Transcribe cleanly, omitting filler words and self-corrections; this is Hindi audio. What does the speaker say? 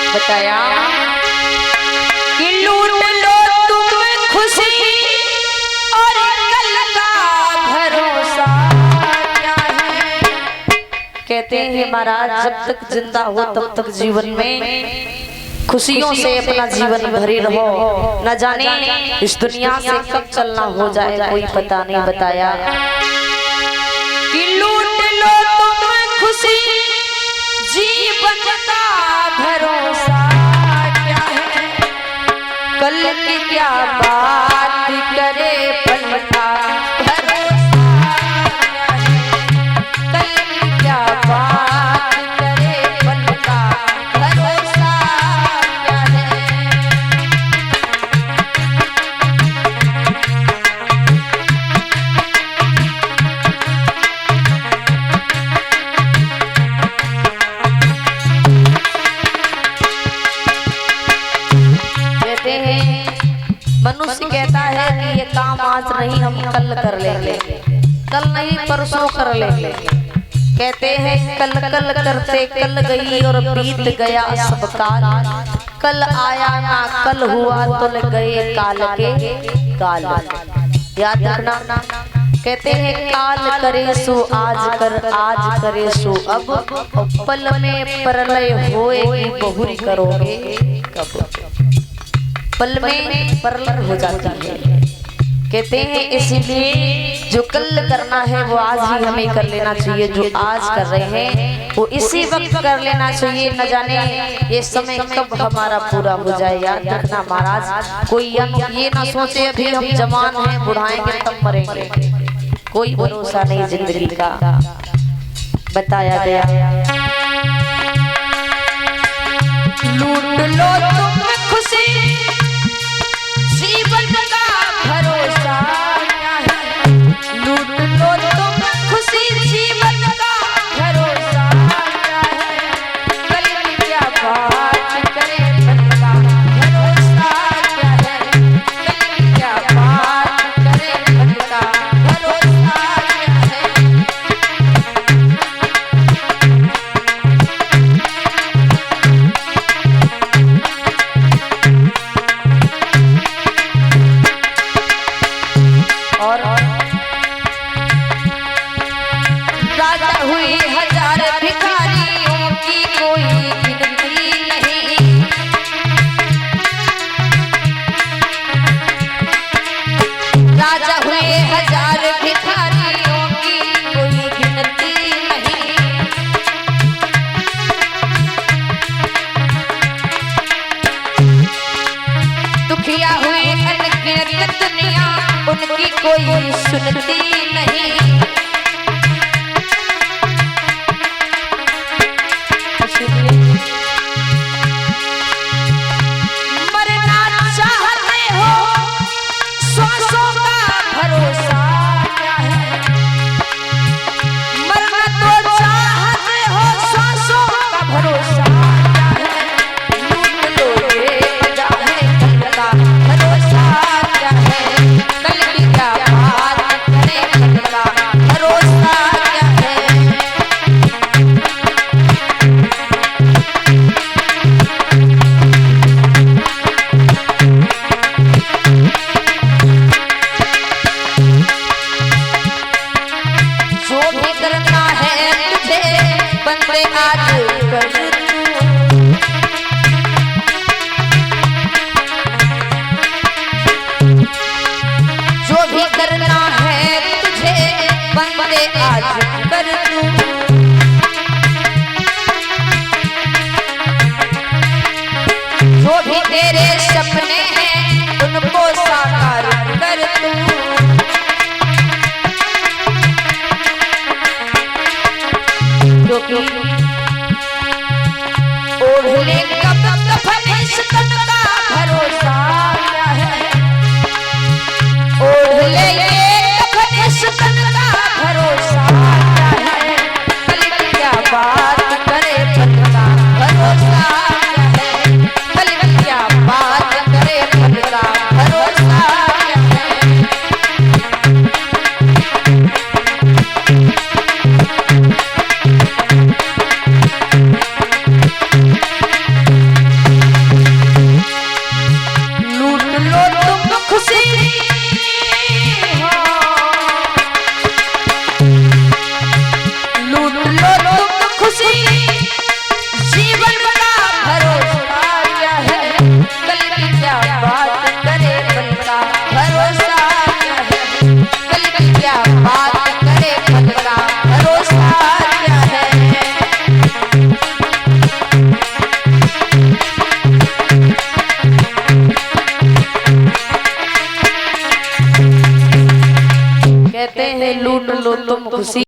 बताया कि लूट लो तुम खुशी और कल का भरोसा क्या है। कहते हैं महाराज जब तक जिंदा हो तब तक जीवन में खुशियों से अपना जीवन भरे रहो, न जाने इस दुनिया से कब चलना हो जाए कोई पता नहीं। बताया कि लूट लो तुम खुशी जीवन का भरोसा क्या है। कल की क्या बात करे पल का भरोसा क्या है। कल की क्या बात करे पल का भरोसा क्या है। मनुष्य कहता है कि ये काम आज नहीं हम कल कर लेंगे, कल नहीं परसों कर लेंगे। कहते हैं कल कल करते कल गई और बीत गया सब काल। कल आया ना कल हुआ तो ले गए काल के काल। याद रखना। कहते हैं काल करे सो आज कर, आज करे सो अब, पल में प्रलय होएगी बहुरी करोगे कब। पल में प्रलय हो जाता है। कहते हैं इसीलिए जो कल करना है वो आज ही हमें कर लेना चाहिए। जो आज कर रहे हैं वो इसी वक्त कर लेना चाहिए। न जाने ये समय कब हमारा पूरा हो जाए। याद रखना महाराज, कोई ये ना सोचे अभी हम जवान हैं बुढ़ाएंगे तब मरेंगे, कोई भरोसा नहीं जिंदगी का। बताया गया लूट लो तुम खुशी जीवन का भरोसा क्या है। लूट लो तुम खुशी जीवन का भरोसा क्या है। कल की क्या बात करे पल का भरोसा क्या है। कल की क्या बात करे पल का भरोसा क्या है। और राजा हुई हजार भिखारियों की कोई गिनती नहीं। राजा हुए हजार भिखारियों की कोई गिनती नहीं। दुखिया हुए अनगिनत दुनिया उनकी कोई सुनती नहीं। मरना चाहते हो श्वासों का भरोसा क्या है। मरना तो चाहते हो श्वासों का भरोसा क्या है। लूट लोगे जाने कल का भरोसा क्या है। कल की क्या बात करे कल का भरोसा क्या है। जो भी करना है तुझे बंदे आज कर तू। जो भी करना है तुझे बंदे आज कर तू। जो भी तेरे सपने हैं उनको साकार कर तू। क्योंकि ओढ़ ले कब कफन इस तन का भरोसा